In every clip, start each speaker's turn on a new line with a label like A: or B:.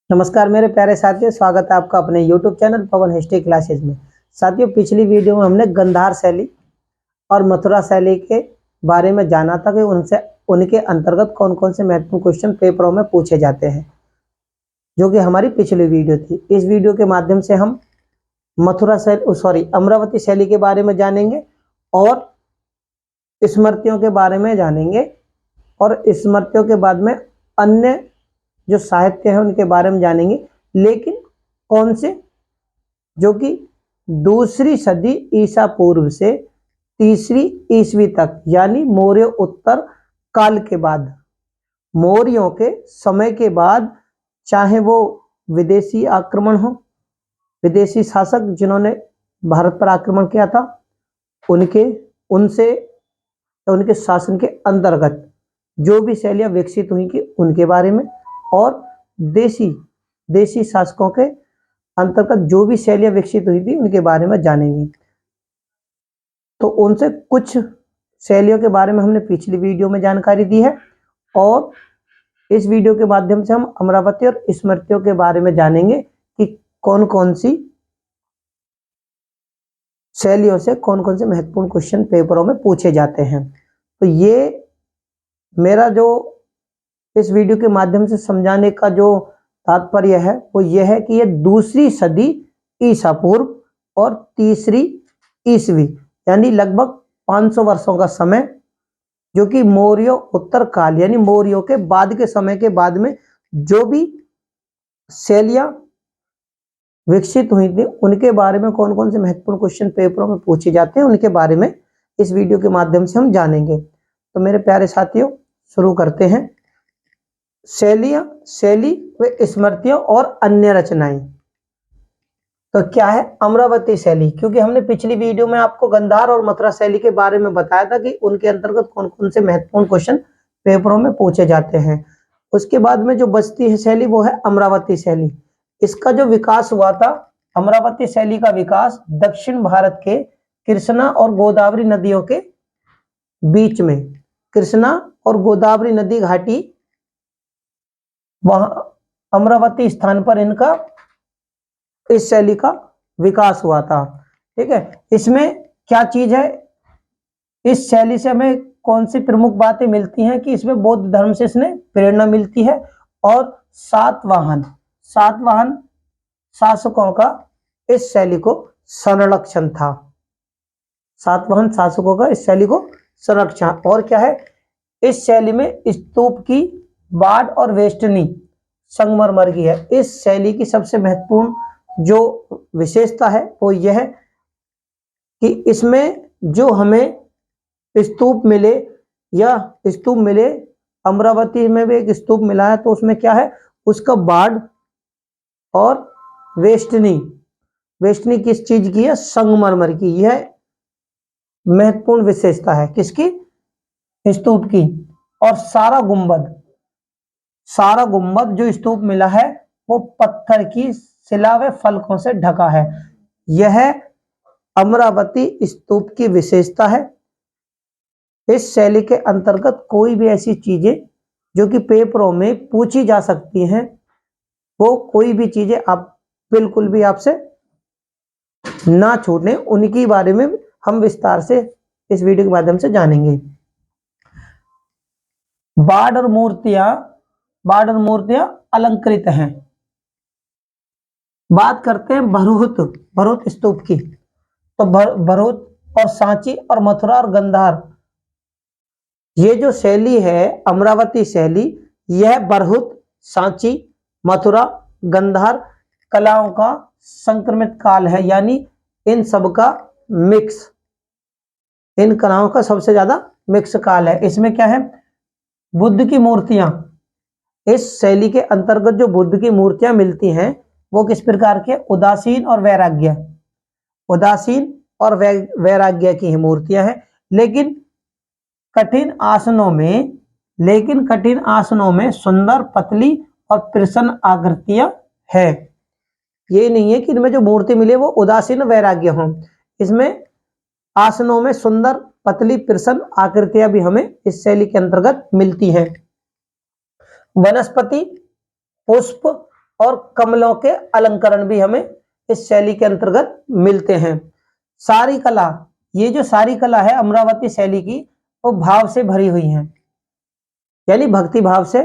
A: नमस्कार मेरे प्यारे साथियों, स्वागत है आपका अपने YouTube चैनल पवन हिस्ट्री क्लासेज में। साथियों, पिछली वीडियो में हमने गंधार शैली और मथुरा शैली के बारे में जाना था कि उनसे उनके अंतर्गत कौन कौन से महत्वपूर्ण क्वेश्चन पेपरों में पूछे जाते हैं, जो कि हमारी पिछली वीडियो थी। इस वीडियो के माध्यम से हम अमरावती शैली के बारे में जानेंगे और स्मृतियों के बारे में जानेंगे, और स्मृतियों के बाद में अन्य जो साहित्य है उनके बारे में जानेंगे, लेकिन कौन से, जो कि दूसरी सदी ईसा पूर्व से तीसरी ईस्वी तक, यानी मौर्य उत्तर काल के बाद, मौर्यों के समय के बाद, चाहे वो विदेशी आक्रमण हो, विदेशी शासक जिन्होंने भारत पर आक्रमण किया था उनसे उनके शासन के अंतर्गत जो भी शैलियां विकसित हुई कि उनके बारे में, और देशी शासकों के अंतर्गत जो भी शैलियां विकसित हुई थी उनके बारे में जानेंगे। तो उनसे कुछ शैलियों के बारे में हमने पिछली वीडियो में जानकारी दी है, और इस वीडियो के माध्यम से हम अमरावती और स्मृतियों के बारे में जानेंगे कि कौन कौन सी शैलियों से कौन कौन से महत्वपूर्ण क्वेश्चन पेपरों में पूछे जाते हैं। तो ये मेरा जो इस वीडियो के माध्यम से समझाने का जो तात्पर्य है वो ये है कि ये दूसरी सदी ईसा पूर्व और तीसरी ईस्वी, यानी लगभग 500 वर्षों का समय, जो कि मौर्य उत्तर काल यानी मौर्यों के बाद के समय के बाद में जो भी शैलियां विकसित हुई थी उनके बारे में कौन कौन से महत्वपूर्ण क्वेश्चन पेपरों में पूछे जाते हैं उनके बारे में इस वीडियो के माध्यम से हम जानेंगे। तो मेरे प्यारे साथियों, शुरू करते हैं। शैली व स्मृतियों और अन्य रचनाएं। तो क्या है अमरावती शैली? क्योंकि हमने पिछली वीडियो में आपको गंधार और मथुरा शैली के बारे में बताया था कि उनके अंतर्गत कौन कौन से महत्वपूर्ण क्वेश्चन पेपरों में पूछे जाते हैं। उसके बाद में जो बचती है शैली वो है अमरावती शैली। इसका जो विकास हुआ था, अमरावती शैली का विकास दक्षिण भारत के कृष्णा और गोदावरी नदियों के बीच में, कृष्णा और गोदावरी नदी घाटी, वहां अमरावती स्थान पर इनका इस शैली का विकास हुआ था। ठीक है, इसमें क्या चीज है, इस शैली से हमें कौन सी प्रमुख बातें मिलती हैं कि इसमें बौद्ध धर्म से इसने प्रेरणा मिलती है, और सातवाहन शासकों का इस शैली को संरक्षण था। सातवाहन शासकों का इस शैली को संरक्षण, और क्या है, इस शैली में स्तूप की बाढ़ और वेष्टनी संगमरमर की है। इस शैली की सबसे महत्वपूर्ण जो विशेषता है वो यह है कि इसमें जो हमें स्तूप मिले अमरावती में भी एक स्तूप मिला है, तो उसमें क्या है, उसका बाढ़ और वेष्टनी किस चीज की है, संगमरमर की। यह महत्वपूर्ण विशेषता है किसकी, स्तूप की। और सारा गुंबद जो स्तूप मिला है वो पत्थर की शिला व फलकों से ढका है। यह अमरावती स्तूप की विशेषता है। इस शैली के अंतर्गत कोई भी ऐसी चीजें जो कि पेपरों में पूछी जा सकती हैं, वो कोई भी चीजें आप बिल्कुल भी आपसे ना छूटें, उनके बारे में हम विस्तार से इस वीडियो के माध्यम से जानेंगे। बाढ़ और मूर्तियां अलंकृत हैं। बात करते हैं भरूच स्तूप की। तो भरूच और सांची और मथुरा और गंधार, ये जो शैली है अमरावती शैली, यह भरूच, सांची, मथुरा, गंधार कलाओं का संक्रमित काल है, यानी इन सब का मिक्स, इन कलाओं का सबसे ज्यादा मिक्स काल है। इसमें क्या है, बुद्ध की मूर्तियां, इस शैली के अंतर्गत जो बुद्ध की मूर्तियां मिलती हैं वो किस प्रकार के, उदासीन और वैराग्य की मूर्तियां हैं, लेकिन कठिन आसनों में सुंदर, पतली और प्रसन्न आकृतियां है। ये नहीं है कि इनमें जो मूर्ति मिली वो उदासीन वैराग्य हो, इसमें आसनों में सुंदर, पतली, प्रसन्न आकृतियां भी हमें इस शैली के अंतर्गत मिलती हैं। वनस्पति, पुष्प और कमलों के अलंकरण भी हमें इस शैली के अंतर्गत मिलते हैं। सारी कला, ये जो सारी कला है अमरावती शैली की, वो भाव से भरी हुई है, यानी भक्ति भाव से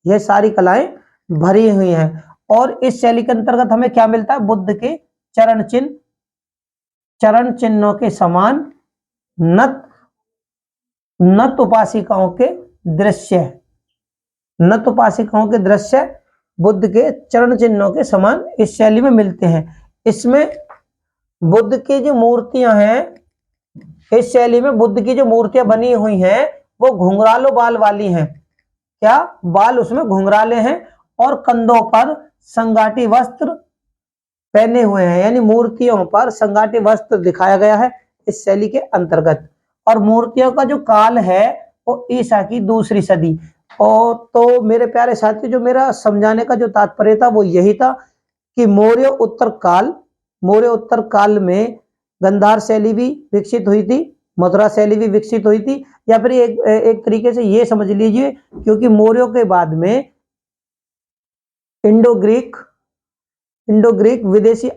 A: यह सारी कलाएं भरी हुई हैं। और इस शैली के अंतर्गत हमें क्या मिलता है? बुद्ध के चरण चिन्हों के समान नत नत उपासिकाओं के दृश्य, नत उपासिकाओं के दृश्य बुद्ध के चरण चिन्हों के समान इस शैली में मिलते हैं। इसमें बुद्ध की जो मूर्तियां हैं, इस शैली में बुद्ध की जो मूर्तियां बनी हुई हैं वो घुंघरालो बाल वाली हैं। क्या? बाल उसमें घुंघराले हैं और कंधों पर संगाटी वस्त्र पहने हुए हैं, यानी मूर्तियों पर संगाटी वस्त्र दिखाया गया है इस शैली के अंतर्गत। और मूर्तियों का जो काल है वो ईसा की दूसरी सदी। और तो मेरे प्यारे साथी, जो मेरा समझाने का जो तात्पर्य था वो यही था कि मौर्य उत्तर काल में गंधार शैली भी विकसित हुई थी, मथुरा शैली भी विकसित हुई थी, या फिर एक तरीके से ये समझ लीजिए, क्योंकि मौर्यों के बाद में इंडो ग्रीक विदेशी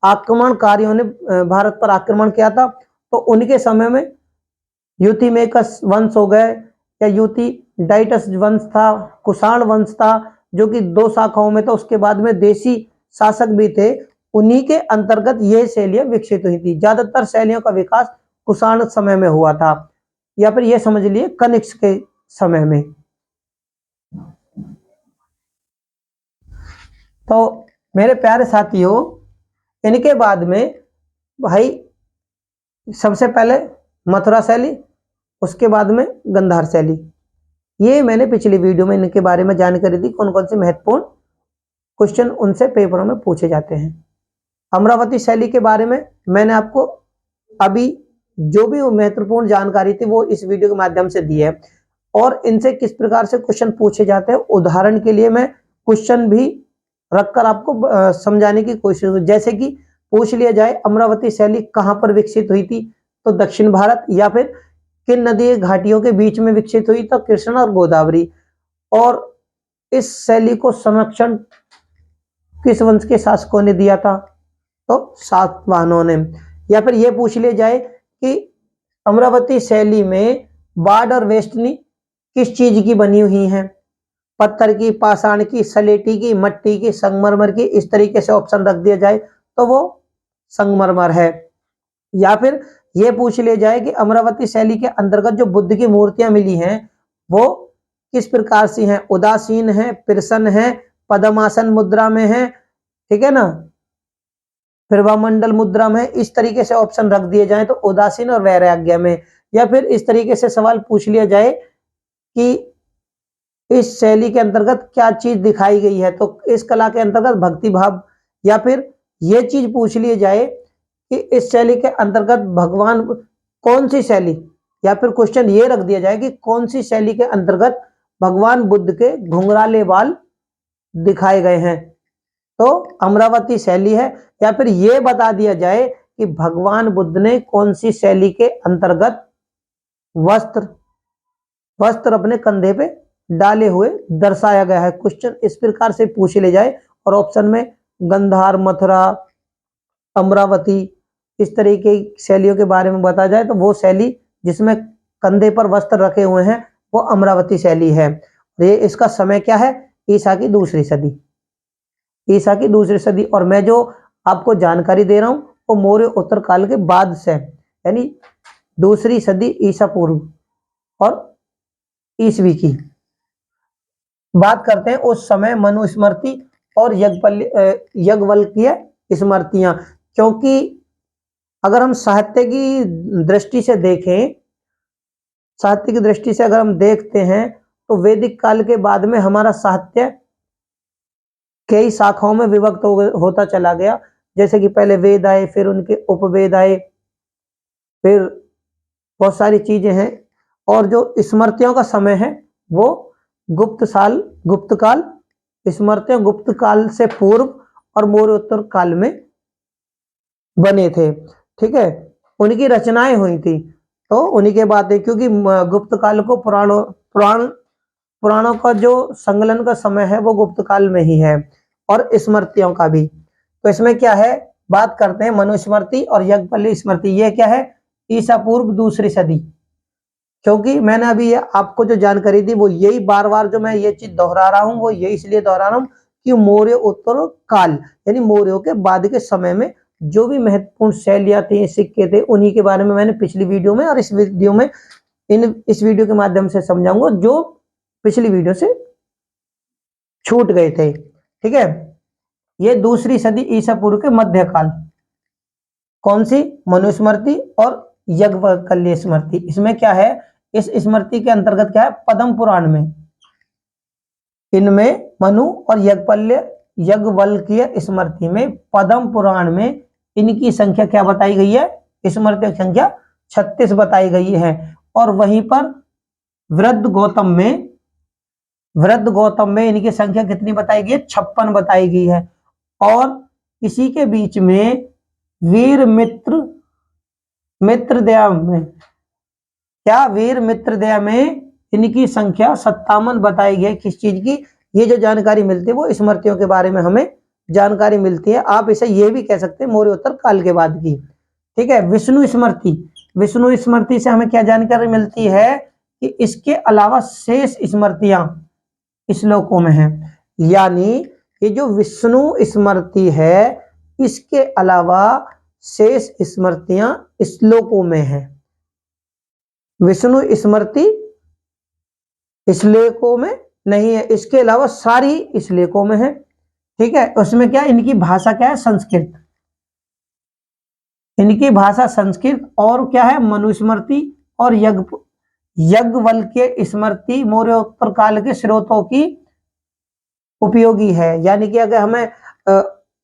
A: आक्रमणकारियों ने भारत पर आक्रमण किया था। तो उनके समय में यूथिमेकस वंश हो गए, या यूथिडाइटस वंश था, कुषाण वंश था, जो कि 2 शाखाओं में था। उसके बाद में देशी शासक भी थे, उन्हीं के अंतर्गत ये शैलियां विकसित हुई थी। ज्यादातर शैलियों का विकास कुषाण समय में हुआ था, या फिर ये समझ लिए कनिष्क के समय में। तो मेरे प्यारे साथियों, इनके बाद में भाई सबसे पहले मथुरा शैली, उसके बाद में गंधार शैली। ये मैंने पिछली वीडियो में इनके बारे में जानकारी दी, कौन कौन से महत्वपूर्ण क्वेश्चन उनसे पेपरों में पूछे जाते हैं। अमरावती शैली के बारे में मैंने आपको अभी जो भी महत्वपूर्ण जानकारी थी वो इस वीडियो के माध्यम से दी है। और इनसे किस प्रकार से क्वेश्चन पूछे जाते हैं, उदाहरण के लिए मैं क्वेश्चन भी रखकर आपको समझाने की कोशिश, जैसे कि पूछ लिया जाए अमरावती शैली कहां पर विकसित हुई थी, तो दक्षिण भारत, या फिर किन नदी घाटियों के बीच में विकसित हुई, तो कृष्णा और गोदावरी। और इस शैली को संरक्षण किस वंश के शासकों ने दिया था, तो सातवाहनों ने। या फिर यह पूछ लिया जाए कि अमरावती शैली में बाढ़ और वेष्टनी किस चीज की बनी हुई है, पत्थर की, पाषाण की, सलेटी की, मट्टी की, संगमरमर की, इस तरीके से ऑप्शन रख दिया जाए तो वो संगमरमर है। या फिर यह पूछ लिया जाए कि अमरावती शैली के अंतर्गत जो बुद्ध की मूर्तियां मिली हैं वो किस प्रकार से हैं, उदासीन है, प्रसन्न है, पद्मासन मुद्रा में है, ठीक है ना, फिर वामंडल मुद्रा में, इस तरीके से ऑप्शन रख दिए जाए तो उदासीन और वैराग्य में। या फिर इस तरीके से सवाल पूछ लिया जाए कि इस शैली के अंतर्गत क्या चीज दिखाई गई है, तो इस कला के अंतर्गत भक्ति भाव। या फिर यह चीज पूछ ली जाए कि इस शैली के अंतर्गत भगवान कौन सी शैली, या फिर क्वेश्चन ये रख दिया जाए कि कौन सी शैली के अंतर्गत भगवान बुद्ध के घुंघराले बाल दिखाए गए हैं, तो अमरावती शैली है। या फिर यह बता दिया जाए कि भगवान बुद्ध ने कौन सी शैली के अंतर्गत वस्त्र अपने कंधे पे डाले हुए दर्शाया गया है। क्वेश्चन इस प्रकार से पूछ ले जाए और ऑप्शन में गंधार, मथुरा, अमरावती, इस तरीके की शैलियों के बारे में बताया जाए तो वो शैली जिसमें कंधे पर वस्त्र रखे हुए हैं वो अमरावती शैली है। ये इसका समय क्या है? ईसा की दूसरी सदी, ईसा की दूसरी सदी। और मैं जो आपको जानकारी दे रहा हूं वो मौर्य उत्तर काल के बाद से, यानी दूसरी सदी ईसा पूर्व और ईसवी की बात करते हैं। उस समय मनुस्मृति और याज्ञवल्क्य स्मृतियां, क्योंकि अगर हम साहित्य की दृष्टि से देखें, साहित्य की दृष्टि से अगर हम देखते हैं तो वैदिक काल के बाद में हमारा साहित्य कई शाखाओं में विभक्त होता चला गया। जैसे कि पहले वेद आए, फिर उनके उपवेद आए, फिर बहुत सारी चीजें हैं। और जो स्मृतियों का समय है वो गुप्त काल, स्मृतियां गुप्त काल से पूर्व और मौर्योत्तर काल में बने थे, ठीक है, उनकी रचनाएं हुई थी। तो उन्हीं के बाद, क्योंकि गुप्त काल को पुराण पुराणों का जो संकलन का समय है वो गुप्त काल में ही है, और स्मृतियों का भी। तो इसमें क्या है, बात करते हैं मनुस्मृति और याज्ञवल्क्य स्मृति। ये क्या है, ईसा पूर्व दूसरी सदी। क्योंकि मैंने अभी आपको जो जानकारी दी वो यही बार बार जो मैं ये चीज दोहरा रहा हूँ, वो ये इसलिए दोहरा रहा हूँ कि मौर्य उत्तर काल यानी मौर्यों के बाद के समय में जो भी महत्वपूर्ण शैलियां थी, सिक्के थे, उन्हीं के बारे में मैंने पिछली वीडियो में और इस वीडियो में इस वीडियो के माध्यम से समझाऊंगा, जो पिछली वीडियो से छूट गए थे। ठीक है, ये दूसरी सदी ईसा पूर्व के मध्यकाल। कौन सी, मनुस्मृति और याज्ञवल्क्य स्मृति। इसमें क्या है, इस स्मृति के अंतर्गत क्या है, पद्म पुराण में, इनमें मनु और याज्ञवल्क्य स्मृति में, पद्म पुराण में इनकी संख्या क्या बताई गई है, स्मृति की संख्या 36 बताई गई है। और वहीं पर वृद्ध गौतम में इनकी संख्या कितनी बताई गई है, 56 बताई गई है। और इसी के बीच में वीर मित्रदया में क्या, वीर मित्रदया में इनकी संख्या 57 बताई गई है। किस चीज की, ये जो जानकारी मिलती है वो स्मृतियों के बारे में हमें जानकारी मिलती है। आप इसे ये भी कह सकते हैं मौर्योत्तर काल के बाद की। ठीक है, विष्णु स्मृति से हमें क्या जानकारी मिलती है कि इसके अलावा शेष स्मृतियां श्लोकों में है। यानी ये जो विष्णु स्मृति है इसके अलावा शेष स्मृतियां श्लोकों में है। विष्णु स्मृति श्लोकों में नहीं है, इसके अलावा सारी श्लोकों में है। ठीक है, उसमें क्या, इनकी भाषा क्या है, संस्कृत। इनकी भाषा संस्कृत। और क्या है, मनुस्मृति और याज्ञवल्क्य स्मृति मौर्योत्तर काल के स्रोतों की उपयोगी है। यानी कि अगर हमें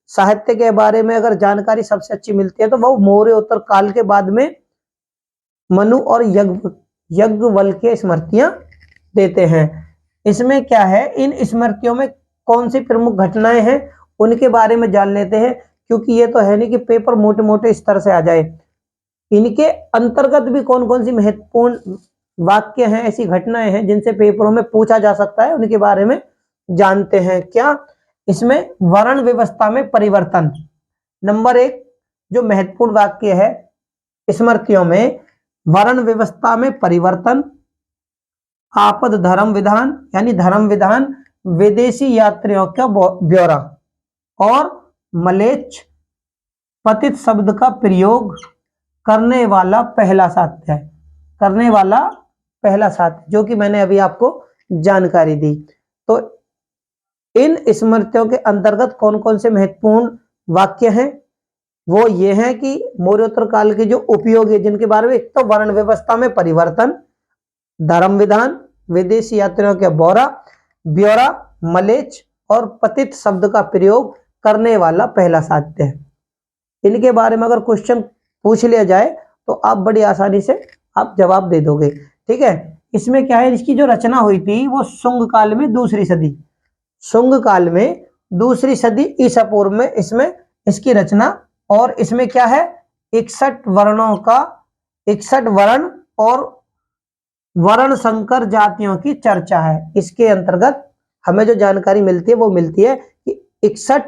A: साहित्य के बारे में अगर जानकारी सबसे अच्छी मिलती है तो वो मौर्योत्तर काल के बाद में मनु और याज्ञवल्क्य स्मृतियां देते हैं। इसमें क्या है, इन स्मृतियों में कौन सी प्रमुख घटनाएं हैं उनके बारे में जान लेते हैं, क्योंकि ये तो है नहीं कि पेपर मोटे मोटे स्तर से आ जाए। इनके अंतर्गत भी कौन कौन सी महत्वपूर्ण वाक्य हैं, ऐसी घटनाएं हैं जिनसे पेपरों में पूछा जा सकता है, उनके बारे में जानते हैं। क्या, इसमें वर्ण व्यवस्था में परिवर्तन। नंबर 1 जो महत्वपूर्ण वाक्य है स्मृतियों में, वर्ण व्यवस्था में परिवर्तन, आपद धर्म विधान यानी धर्म विधान, विदेशी यात्रियों का ब्यौरा, और मलेच्छ पतित शब्द का प्रयोग करने वाला पहला साध्य, जो कि मैंने अभी आपको जानकारी दी। तो इन स्मृतियों के अंतर्गत कौन कौन से महत्वपूर्ण वाक्य हैं, वो ये हैं कि मौर्योत्तर काल के जो उपयोग है जिनके बारे में, एक तो वर्ण व्यवस्था में परिवर्तन, धर्म विधान, विदेशी यात्रियों का ब्यौरा, मलेच्छ और पतित शब्द का प्रयोग करने वाला पहला साध्य है। इनके बारे में अगर क्वेश्चन पूछ लिया जाए तो आप बड़ी आसानी से आप जवाब दे दोगे। ठीक है, इसमें क्या है, इसकी जो रचना हुई थी वो शुंग काल में दूसरी सदी ईसा पूर्व में इसमें इसकी रचना। और इसमें क्या है, 61 वर्ण और वर्ण संकर जातियों की चर्चा है। इसके अंतर्गत हमें जो जानकारी मिलती है वो मिलती है कि 61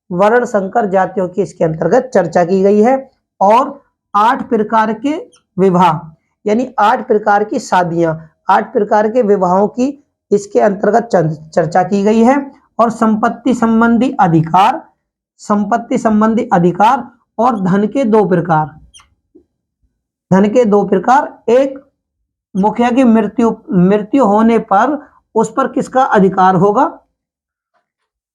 A: वर्ण संकर जातियों की इसके अंतर्गत चर्चा की गई है। और 8 प्रकार के विवाह यानी 8 प्रकार की शादियां, 8 प्रकार के विवाहों की इसके अंतर्गत चर्चा की गई है। और संपत्ति संबंधी अधिकार और धन के 2 प्रकार, एक मुखिया की मृत्यु होने पर उस पर किसका अधिकार होगा,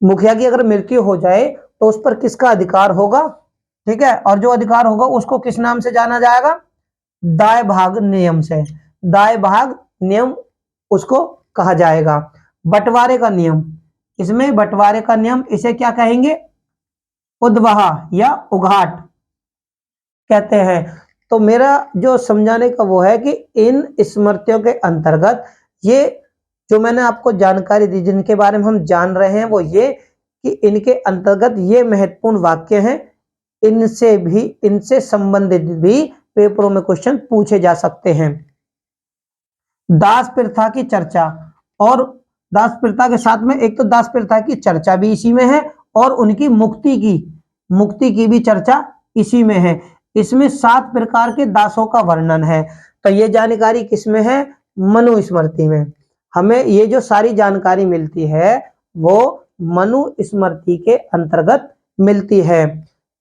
A: मुखिया की अगर मृत्यु हो जाए तो उस पर किसका अधिकार होगा। ठीक है, और जो अधिकार होगा उसको किस नाम से जाना जाएगा, दाय भाग नियम उसको कहा जाएगा। बंटवारे का नियम, इसमें बंटवारे का नियम इसे क्या कहेंगे, उद्वाह या उघाट कहते हैं। तो मेरा जो समझाने का वो है कि इन स्मृतियों के अंतर्गत ये जो मैंने आपको जानकारी दी, जिनके बारे में हम जान रहे हैं, वो ये कि इनके अंतर्गत ये महत्वपूर्ण वाक्य हैं, इनसे संबंधित भी पेपरों में क्वेश्चन पूछे जा सकते हैं। दास प्रथा की चर्चा और दास प्रथा के साथ में एक तो दास प्रथा की चर्चा भी इसी में है और उनकी मुक्ति की भी चर्चा इसी में है। इसमें 7 प्रकार के दासों का वर्णन है। तो ये जानकारी किसमें है? मनुस्मृति में। हमें ये जो सारी जानकारी मिलती है वो मनुस्मृति के अंतर्गत मिलती है।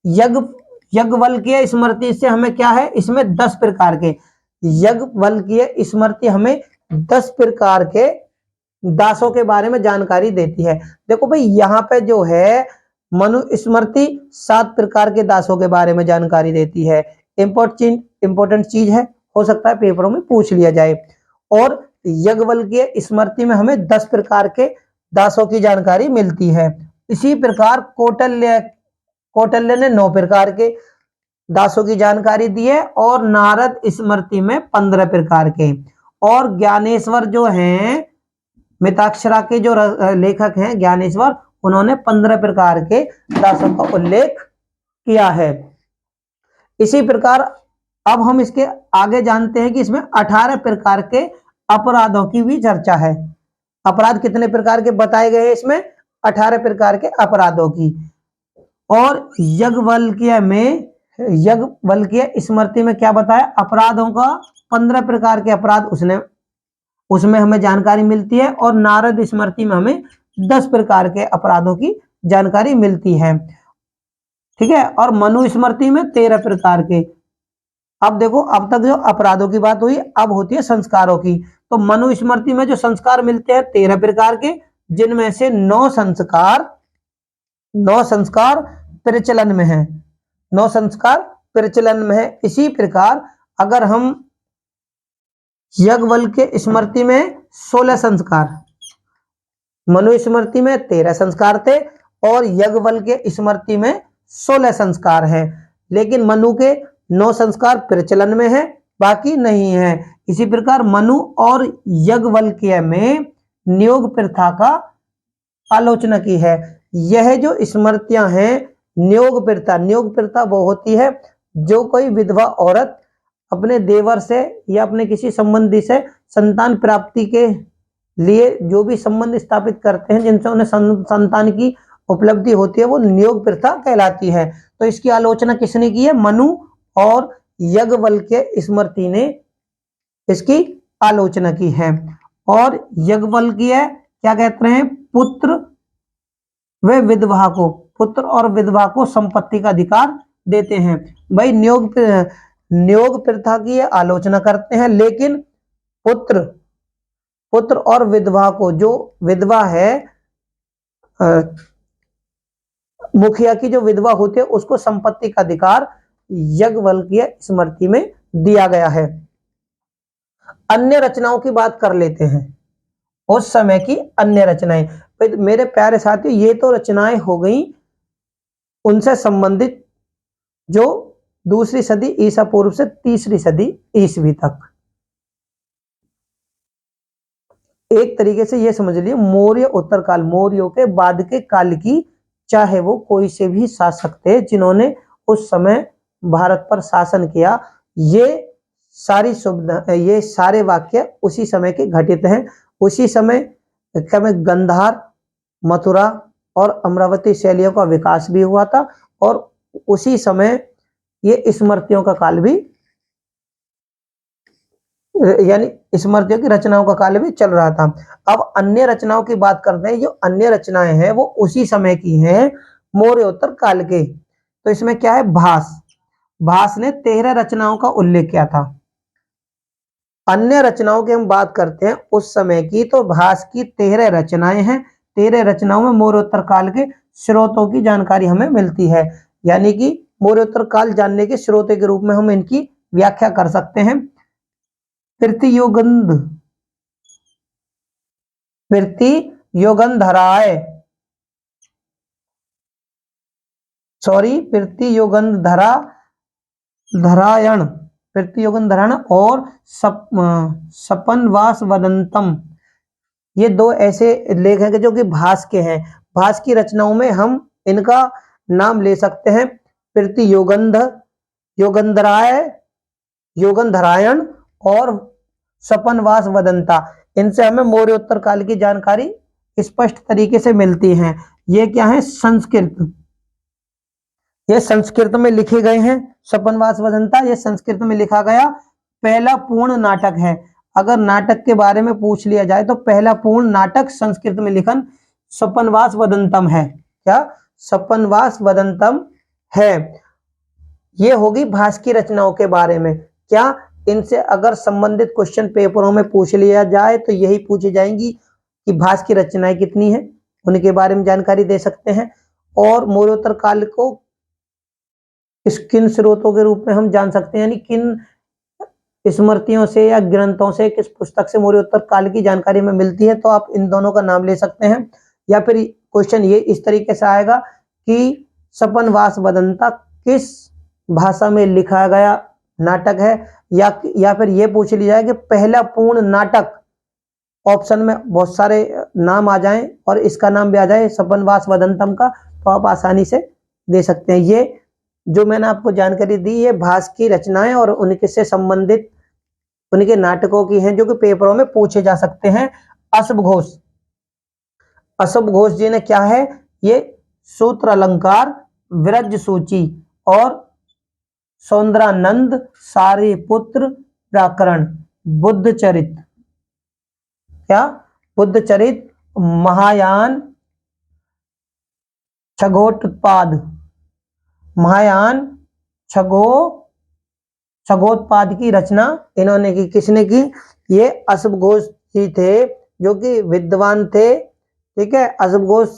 A: याज्ञवल्क्य स्मृति से हमें क्या है? इसमें 10 प्रकार के याज्ञवल्क्य स्मृति हमें 10 प्रकार के दासों के बारे में जानकारी देती है। देखो भाई यहाँ पे जो है मनुस्मृति 7 प्रकार के दासों के बारे में जानकारी देती है। इंपॉर्टेंट चीज है, हो सकता है पेपरों में पूछ लिया जाए। और याज्ञवल्क्य स्मृति में हमें 10 प्रकार के दासों की जानकारी मिलती है। इसी प्रकार कौटिल्य ने 9 प्रकार के दासों की जानकारी दी है और नारद स्मृति में 15 प्रकार के। और ज्ञानेश्वर जो हैं, मिताक्षरा के जो लेखक हैं ज्ञानेश्वर, उन्होंने 15 प्रकार के दासों का उल्लेख किया है। इसी प्रकार अब हम इसके आगे जानते हैं कि इसमें 18 प्रकार के अपराधों की भी चर्चा है। अपराध कितने प्रकार के बताए गए हैं इसमें? 18 प्रकार के अपराधों की। और याज्ञवल्क्य स्मृति में क्या बताया? अपराधों का 15 प्रकार के अपराध उसमें हमें जानकारी मिलती है। और नारद स्मृति में हमें 10 प्रकार के अपराधों की जानकारी मिलती है। ठीक है। और मनुस्मृति में 13 प्रकार के। अब देखो, अब तक जो अपराधों की बात हुई, अब होती है संस्कारों की। तो मनुस्मृति में जो संस्कार मिलते हैं 13 प्रकार के, जिनमें से 9 संस्कार प्रचलन में है। 9 संस्कार प्रचलन में है। इसी प्रकार अगर हम याज्ञवल्क्य स्मृति में 16 संस्कार, मनुस्मृति में 13 संस्कार थे और याज्ञवल्क्य स्मृति में 16 संस्कार हैं। लेकिन मनु के 9 संस्कार प्रचलन में है, बाकी नहीं है। इसी प्रकार मनु और याज्ञवल्क्य में नियोग प्रथा का आलोचना की है। यह जो स्मृतियां हैं, नियोग प्रथा वो होती है जो कोई विधवा औरत अपने देवर से या अपने किसी संबंधी से संतान प्राप्ति के लिए जो भी संबंध स्थापित करते हैं, जिनसे उन्हें संतान की उपलब्धि होती है, वो नियोग प्रथा कहलाती है। तो इसकी आलोचना किसने की है? मनु और याज्ञवल्क्य स्मृति ने इसकी आलोचना की है। और याज्ञवल्क्य क्या कहते हैं? पुत्र और विधवा को संपत्ति का अधिकार देते हैं। भाई नियोग प्रथा की आलोचना करते हैं, लेकिन पुत्र और विधवा को, जो विधवा है, मुखिया की जो विधवा होती है, उसको संपत्ति का अधिकार याज्ञवल्क्य स्मृति में दिया गया है। अन्य रचनाओं की बात कर लेते हैं, उस समय की अन्य रचनाएं। मेरे प्यारे साथियों, ये तो रचनाएं हो गई उनसे संबंधित जो 2री सदी ईसा पूर्व से 3री सदी ईसवी तक। एक तरीके से ये समझ लिया, मौर्य उत्तरकाल, मौर्यों के बाद के काल की, चाहे वो कोई से भी शासक थे जिन्होंने उस समय भारत पर शासन किया, ये सारे वाक्य उसी समय के घटित हैं। उसी समय गंधार, मथुरा और अमरावती शैलियों का विकास भी हुआ था और उसी समय ये स्मृतियों का काल भी, यानी स्मृतियों की रचनाओं का काल भी चल रहा था। अब अन्य रचनाओं की बात करते हैं। जो अन्य रचनाएं हैं वो उसी समय की हैं, मौर्योत्तर काल के। तो इसमें क्या है? भास ने 13 रचनाओं का उल्लेख किया था। अन्य रचनाओं की हम बात करते हैं उस समय की, तो भास की 13 रचनाएं हैं। 13 रचनाओं में मौर्योत्तर काल के स्रोतों की जानकारी हमें मिलती है। यानी कि मौर्योत्तर काल जानने के स्रोत के रूप में हम इनकी व्याख्या कर सकते हैं। धरायण और सपनवास वदंतम, ये 2 ऐसे लेख हैं जो कि भास के हैं। भास की रचनाओं में हम इनका नाम ले सकते हैं योगंधराय, योगंधरायण और सपनवास वदंता। इनसे हमें मौर्योत्तर काल की जानकारी स्पष्ट तरीके से मिलती है। ये क्या है? संस्कृत, ये संस्कृत में लिखे गए हैं। स्वपनवास वदंता ये संस्कृत में लिखा गया पहला पूर्ण नाटक है। अगर नाटक के बारे में पूछ लिया जाए तो पहला पूर्ण नाटक संस्कृत में लिखन स्वपनवास वदंतम है। क्या? स्वपनवास वदंतम है। ये होगी भास की रचनाओं के बारे में। क्या? इनसे अगर संबंधित क्वेश्चन पेपरों में पूछ लिया जाए तो यही पूछी जाएंगी कि भास की रचनाएं कितनी हैं, उनके बारे में जानकारी दे सकते हैं। और मौर्योत्तर काल को किन स्रोतों के रूप में हम जान सकते हैं, यानी किन स्मृतियों से या ग्रंथों से, किस पुस्तक से मौर्योत्तर काल की जानकारी में मिलती है, तो आप इन दोनों का नाम ले सकते हैं। या फिर क्वेश्चन ये इस तरीके से आएगा कि स्वपनवास वदंता किस भाषा में लिखा गया नाटक है, या फिर ये पूछ लिया जाए कि पहला पूर्ण नाटक, ऑप्शन में बहुत सारे नाम आ जाएं और इसका नाम भी आ जाए स्वपनवास वदंतम का, तो आप आसानी से दे सकते हैं। ये जो मैंने आपको जानकारी दी ये भास की रचनाएं और उनके से संबंधित उनके नाटकों की हैं जो कि पेपरों में पूछे जा सकते हैं। अशुभ घोष, अशुभ घोष जी ने क्या है? ये सूत्र अलंकार, विरज सूची और सौंदरानंद, सारिपुत्र व्याकरण, बुद्ध चरित, क्या? बुद्ध चरित, महायान, खगोटोत्पाद, महायान खगोत्पाद की रचना इन्होंने की। किसने की? ये अशुभ घोष जी थे जो कि विद्वान थे। ठीक है, अशुभ घोष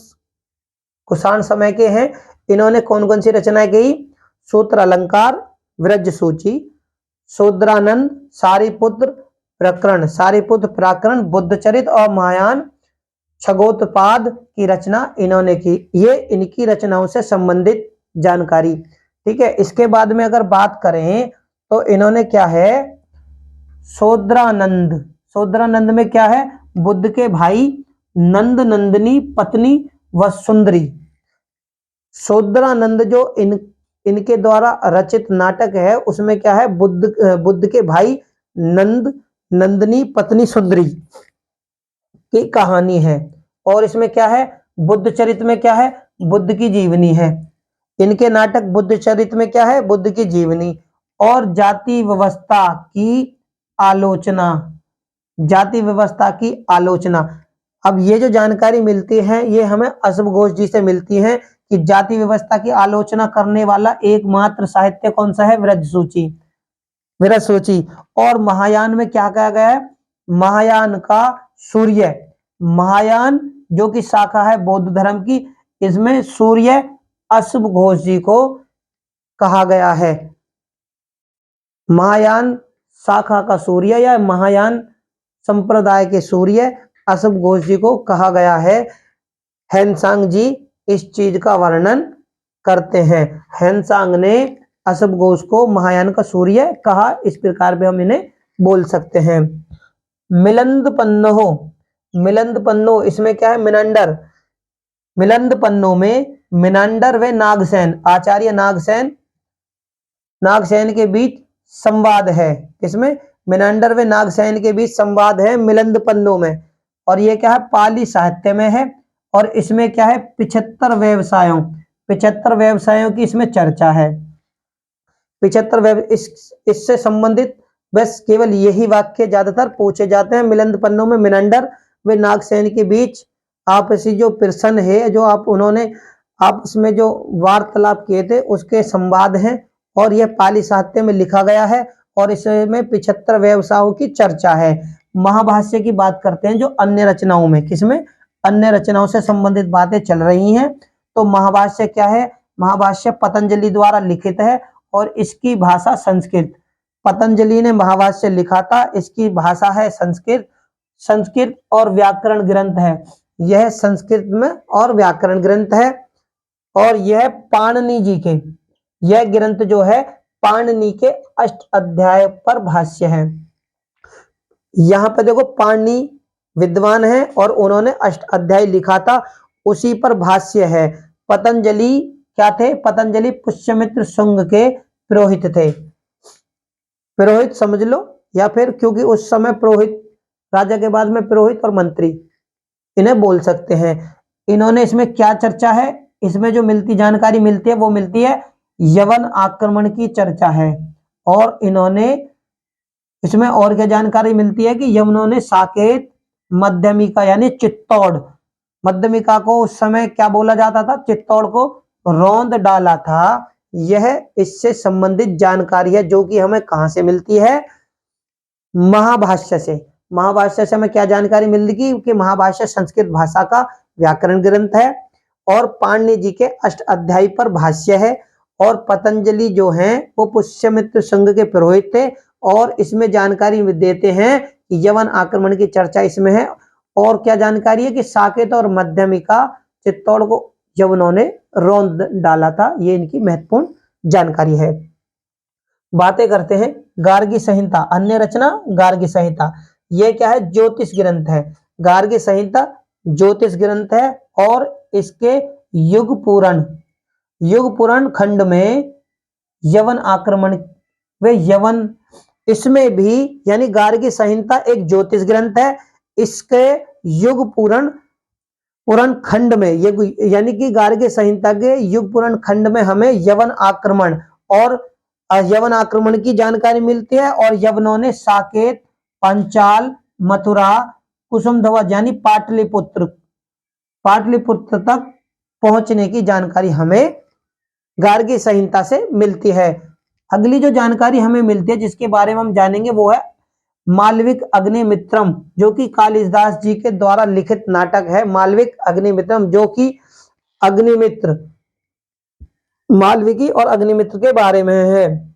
A: कुषाण समय के हैं। इन्होंने कौन कौन सी रचनाएं की? सूत्र अलंकार, विरज सूची, शूद्रानंद, सारिपुत्र प्रकरण, सारिपुत्र प्रकरण, बुद्ध चरित और महायान खगोत्पाद की रचना इन्होंने की। ये इनकी रचनाओं से संबंधित जानकारी। ठीक है, इसके बाद में अगर बात करें तो इन्होंने क्या है? शूद्रानंद, शूद्रानंद में क्या है? बुद्ध के भाई नंद नंदिनी पत्नी व सुंदरी। शूद्रानंद जो इनके द्वारा रचित नाटक है उसमें क्या है? बुद्ध के भाई नंद नंदिनी पत्नी सुंदरी की कहानी है। और इसमें क्या है? बुद्ध चरित में क्या है? बुद्ध की जीवनी है। इनके नाटक बुद्ध चरित में क्या है? बुद्ध की जीवनी। और जाति व्यवस्था की आलोचना, जाति व्यवस्था की आलोचना। अब ये जो जानकारी मिलती है ये हमें अशुभ घोष जी से मिलती है कि जाति व्यवस्था की आलोचना करने वाला एकमात्र साहित्य कौन सा है? विरज सूची, विरज सूची। और महायान में क्या कहा गया है? महायान का सूर्य, महायान जो कि शाखा है बौद्ध धर्म की, इसमें सूर्य अशुभ घोष जी को कहा गया है। महायान शाखा का सूर्य या महायान संप्रदाय के सूर्य अशुभ घोष जी को कहा गया है। हेनसांग जी इस चीज का वर्णन करते हैं। हेनसांग ने अशुभ घोष को महायान का सूर्य कहा, इस प्रकार भी हम इन्हें बोल सकते हैं। मिलंद पन्नो, मिलंद पन्नो इसमें क्या है? मिनांडर, मिलंद पन्नो में मिनांडर व नागसेन, आचार्य नागसेन, नागसेन के बीच संवाद है। इसमें मिनांडर व नागसेन के बीच संवाद है मिलंद पन्नो में। और ये क्या है? पाली साहित्य में है। और इसमें क्या है? 75 व्यवसायों, 75 व्यवसायों की इसमें चर्चा है। 75 इससे संबंधित बस केवल यही वाक्य ज्यादातर पूछे जाते हैं। मिलंद पन्नो में मिनांडर व नागसेन के बीच आपसी जो प्रश्न है, जो उन्होंने आपस में जो वार्तालाप किए थे उसके संवाद हैं। और यह पाली साहित्य में लिखा गया है और इसमें 75 व्यवसायों की चर्चा है। महाभाष्य की बात करते हैं जो अन्य रचनाओं में, किसमें? अन्य रचनाओं से संबंधित बातें चल रही हैं। तो महाभाष्य क्या है? महाभाष्य पतंजलि द्वारा लिखित है और इसकी भाषा संस्कृत। पतंजलि ने महाभाष्य लिखा था, इसकी भाषा है संस्कृत। संस्कृत और व्याकरण ग्रंथ है, यह संस्कृत में और व्याकरण ग्रंथ है। और यह पाणिनि जी के, यह ग्रंथ जो है पाणिनि के 8 अध्याय पर भाष्य है। यहाँ पे देखो पाणिनि विद्वान है और उन्होंने 8 अध्याय लिखा था, उसी पर भाष्य है। पतंजलि क्या थे? पतंजलि पुष्यमित्र शुंग के पुरोहित थे। पुरोहित समझ लो, या फिर क्योंकि उस समय पुरोहित राजा के बाद में पुरोहित और मंत्री इन्हें बोल सकते हैं। इन्होंने इसमें क्या चर्चा है, इसमें जो मिलती जानकारी मिलती है वो मिलती है यवन आक्रमण की चर्चा है। और इन्होंने इसमें और क्या जानकारी मिलती है कि यवनों ने साकेत, मध्यमिका यानी चित्तौड़, मध्यमिका को उस समय क्या बोला जाता था, चित्तौड़ को रौंद डाला था। यह इससे संबंधित जानकारी है जो कि हमें कहां से मिलती है, महाभाष्य से। महाभाष्य से हमें क्या जानकारी मिलेगी कि महाभाष्य संस्कृत भाषा का व्याकरण ग्रंथ है और पाणिनि जी के अष्ट अध्यायी पर भाष्य है। और पतंजलि जो हैं वो पुष्यमित्र संघ के पुरोहित थे और इसमें जानकारी देते हैं कि यवन आक्रमण की चर्चा इसमें है। और क्या जानकारी है कि साकेत और मध्यमिका चित्तौड़ को यवनों ने रौंद डाला था। ये इनकी महत्वपूर्ण जानकारी है। बातें करते हैं गार्गी संहिता, अन्य रचना गार्गी संहिता। यह क्या है, ज्योतिष ग्रंथ है। गार्गी संहिता ज्योतिष ग्रंथ है और इसके युग पुराण खंड में यवन आक्रमण वे यवन, इसमें भी यानी गार्गी संहिता एक ज्योतिष ग्रंथ है। इसके युग पुराण खंड में यानी कि गार्गी संहिता के युग पुराण खंड में हमें यवन आक्रमण की जानकारी मिलती है। और यवनों ने साकेत, पांचाल, मथुरा, कुसुमध्वज यानी पाटलिपुत्र तक पहुंचने की जानकारी हमें गार्गी संहिता से मिलती है। अगली जो जानकारी हमें मिलती है जिसके बारे में हम जानेंगे वो है मालविक अग्निमित्रम, जो कि कालिदास जी के द्वारा लिखित नाटक है। मालविक अग्निमित्रम जो कि अग्निमित्र, मालविकी और अग्निमित्र के बारे में है।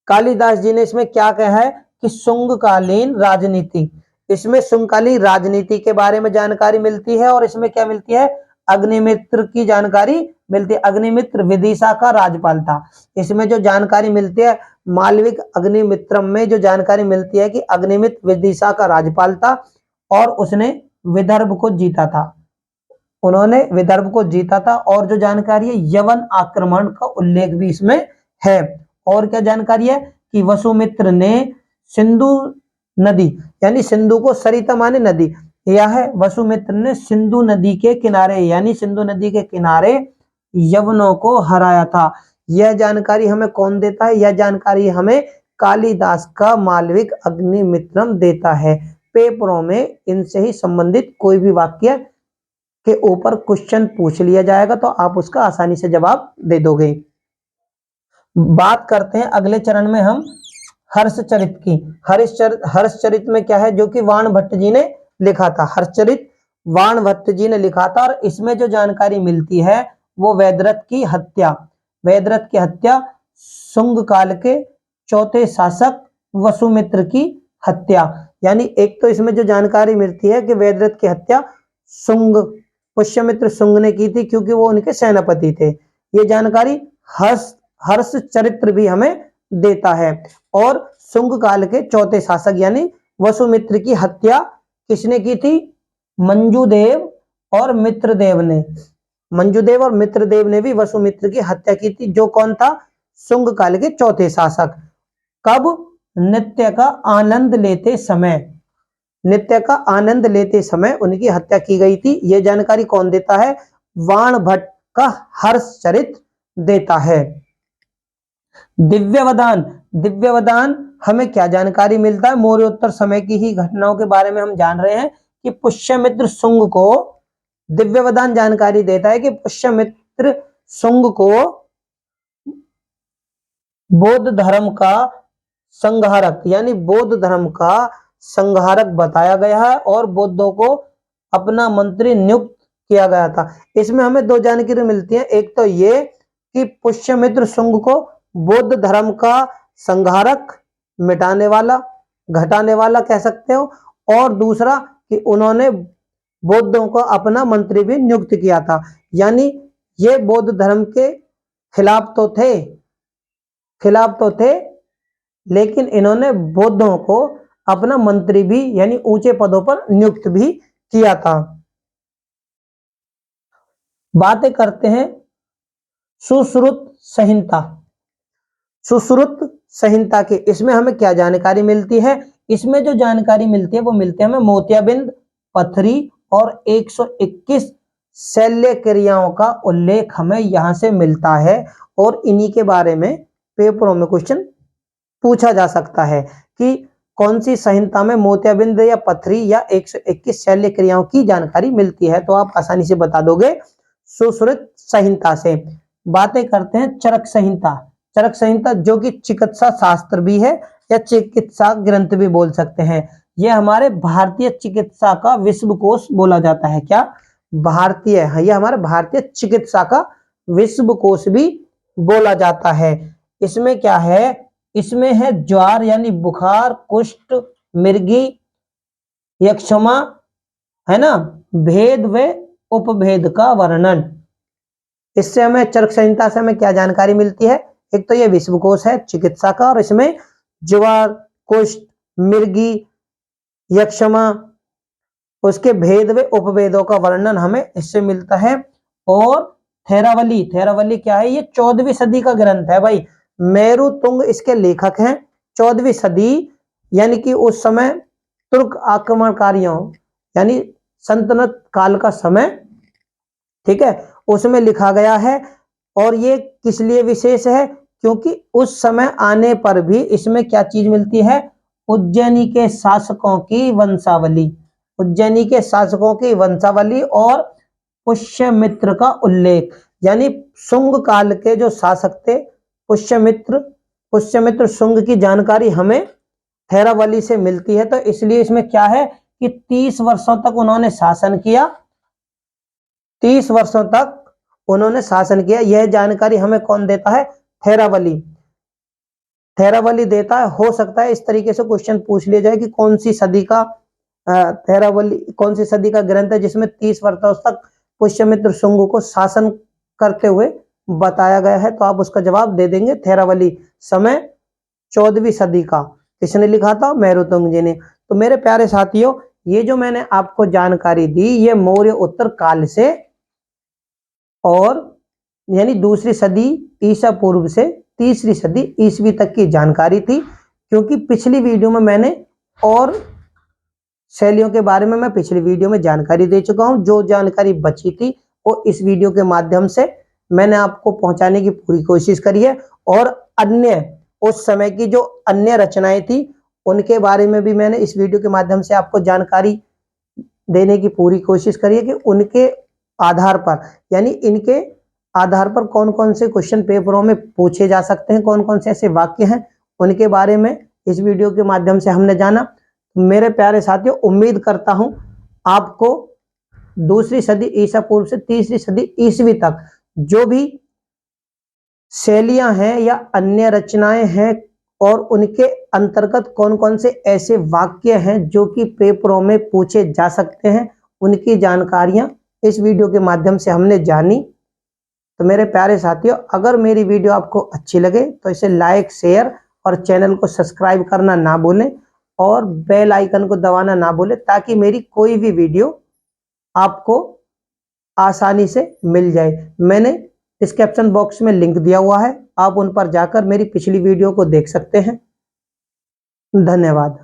A: कालिदास जी ने इसमें क्या कहा है कि शुंगकालीन राजनीति, इसमें शुंगकालीन राजनीति के बारे में जानकारी मिलती है। और इसमें क्या मिलती है, अग्निमित्र की जानकारी मिलती है। अग्निमित्र विदिशा का राज्यपाल था। इसमें जो जानकारी मिलती है मालविक अग्निमित्रम में जो जानकारी मिलती है कि अग्निमित्र विदिशा का राज्यपाल था और उसने विदर्भ को जीता था, उन्होंने विदर्भ को जीता था। और जो जानकारी है यवन आक्रमण का उल्लेख भी इसमें है। और क्या जानकारी है कि वसुमित्र ने सिंधु नदी यानी सिंधु को सरिता माने नदी, यह है वसुमित्र ने सिंधु नदी के किनारे यानी सिंधु नदी के किनारे यवनों को हराया था। यह जानकारी हमें कौन देता है, यह जानकारी हमें कालिदास का मालविक अग्निमित्रम देता है। पेपरों में इनसे ही संबंधित कोई भी वाक्य के ऊपर क्वेश्चन पूछ लिया जाएगा तो आप उसका आसानी से जवाब दे दोगे। बात करते हैं अगले चरण में हम हर्षचरित की। हर्षचरित में क्या है, जो कि वाण भट्ट जी ने लिखा था। हर्षचरित वाण भट्ट जी ने लिखा था और इसमें जो जानकारी मिलती है वो वेदरथ की हत्या, शुंग काल के चौथे शासक वसुमित्र की हत्या। यानी एक तो इसमें जो जानकारी मिलती है कि वेदरथ की हत्या पुष्यमित्र शुंग ने की थी क्योंकि वो उनके सेनापति थे। ये जानकारी हर्षचरित्र भी हमें देता है। और शुंग काल के चौथे शासक यानी वसुमित्र की हत्या किसने की थी, मंजुदेव और मित्रदेव ने। मंजुदेव और मित्रदेव ने भी वसुमित्र की हत्या की थी, जो कौन था, शुंग काल के चौथे शासक। कब, नृत्य का आनंद लेते समय उनकी हत्या की गई थी। यह जानकारी कौन देता है, वाण भट्ट का हर्षचरित्र देता है। दिव्यवदान हमें क्या जानकारी मिलता है, मौर्योत्तर समय की ही घटनाओं के बारे में हम जान रहे हैं कि पुष्यमित्र शुंग को दिव्यवदान जानकारी देता है कि पुष्यमित्र शुंग को बौद्ध धर्म का संहारक यानी बौद्ध धर्म का संहारक बताया गया है और बौद्धों को अपना मंत्री नियुक्त किया गया था। इसमें हमें दो जानकारी मिलती है, एक तो ये कि पुष्यमित्र शुंग को बौद्ध धर्म का संहारक, मिटाने वाला, घटाने वाला कह सकते हो, और दूसरा कि उन्होंने बौद्धों को अपना मंत्री भी नियुक्त किया था। यानी ये बौद्ध धर्म के खिलाफ तो थे लेकिन इन्होंने बौद्धों को अपना मंत्री भी यानी ऊंचे पदों पर नियुक्त भी किया था। बातें करते हैं सुश्रुत संहिता। सुश्रुत संहिता के इसमें हमें क्या जानकारी मिलती है, इसमें जो जानकारी मिलती है वो मिलती है हमें मोतियाबिंद, पथरी और 121 शल्य क्रियाओं का उल्लेख हमें यहां से मिलता है और इन्हीं के बारे में पेपरों में क्वेश्चन पूछा जा सकता है कि कौन सी संहिता में मोतियाबिंद या पथरी या 121 शल्य क्रियाओं की जानकारी मिलती है। तो आप आसानी से बता दोगे सुश्रुत संहिता से। बातें करते हैं चरक संहिता। चरक संहिता जो कि चिकित्सा शास्त्र भी है या चिकित्सा ग्रंथ भी बोल सकते हैं। यह हमारे भारतीय चिकित्सा का विश्वकोश बोला जाता है। क्या? भारतीय, यह हमारे भारतीय चिकित्सा का विश्वकोश भी बोला जाता है। इसमें क्या है? इसमें है ज्वर यानी बुखार, कुष्ठ, मिर्गी, यक्षमा, है ना, भेद व उपभेद का वर्णन। इससे हमें चरक संहिता से हमें क्या जानकारी मिलती है? एक तो ये विश्वकोश है चिकित्सा का और इसमें ज्वर, कुष्ठ, मिर्गी, यक्षमा, उसके भेद व उपभेदों का वर्णन हमें इससे मिलता है। और थेरावली, थेरावली क्या है? ये 14वीं सदी का ग्रंथ है भाई। मेरुतुंग इसके लेखक हैं। 14वीं सदी यानी कि उस समय तुर्क आक्रमणकारियों यानी सल्तनत काल का समय, ठीक है, उसमें लिखा गया है। और ये किस लिए विशेष है? क्योंकि उस समय आने पर भी इसमें क्या चीज मिलती है? उज्जैनी के शासकों की वंशावली, उज्जैनी के शासकों की वंशावली और पुष्यमित्र का उल्लेख। यानी शुंग काल के जो शासक थे पुष्यमित्र शुंग की जानकारी हमें थेरावली से मिलती है। तो इसलिए इसमें क्या है कि 30 वर्षों तक उन्होंने शासन किया, 30 वर्षों तक उन्होंने शासन किया। यह जानकारी हमें कौन देता है? थेरावली, थेरावली देता है। हो सकता है इस तरीके से क्वेश्चन पूछ लिया जाए कि कौन सी सदी का थेरावली, कौन सी सदी का ग्रंथ है जिसमें 30 वर्षों तक पुष्यमित्र शुंग को शासन करते हुए बताया गया है। तो आप उसका जवाब दे देंगे थेरावली, समय 14वीं सदी का। किसने लिखा था? मेरुतुंग जी ने। तो मेरे प्यारे साथियों, ये जो मैंने आपको जानकारी दी ये मौर्य उत्तर काल से और यानी 2री सदी ईसा पूर्व से 3री सदी ईसवी तक की जानकारी थी। क्योंकि पिछली वीडियो में मैंने और शैलियों के बारे में मैं पिछली वीडियो में जानकारी दे चुका हूं। जो जानकारी बची थी वो इस वीडियो के माध्यम से मैंने आपको पहुंचाने की पूरी कोशिश करी है। और अन्य उस समय की जो अन्य रचनाएं थी उनके बारे में भी मैंने इस वीडियो के माध्यम से आपको जानकारी देने की पूरी कोशिश करी है कि उनके आधार पर यानी इनके आधार पर कौन कौन से क्वेश्चन पेपरों में पूछे जा सकते हैं, कौन कौन से ऐसे वाक्य हैं, उनके बारे में इस वीडियो के माध्यम से हमने जाना। मेरे प्यारे साथियों, उम्मीद करता हूं आपको 2री सदी ईसा पूर्व से 3री सदी ईसवी तक जो भी शैलियां हैं या अन्य रचनाएं हैं और उनके अंतर्गत कौन कौन से ऐसे वाक्य हैं जो कि पेपरों में पूछे जा सकते हैं, उनकी जानकारियां इस वीडियो के माध्यम से हमने जानी। तो मेरे प्यारे साथियों, अगर मेरी वीडियो आपको अच्छी लगे तो इसे लाइक, शेयर और चैनल को सब्सक्राइब करना ना भूलें और बेल आइकन को दबाना ना भूलें ताकि मेरी कोई भी वीडियो आपको आसानी से मिल जाए। मैंने डिस्क्रिप्शन बॉक्स में लिंक दिया हुआ है, आप उन पर जाकर मेरी पिछली वीडियो को देख सकते हैं। धन्यवाद।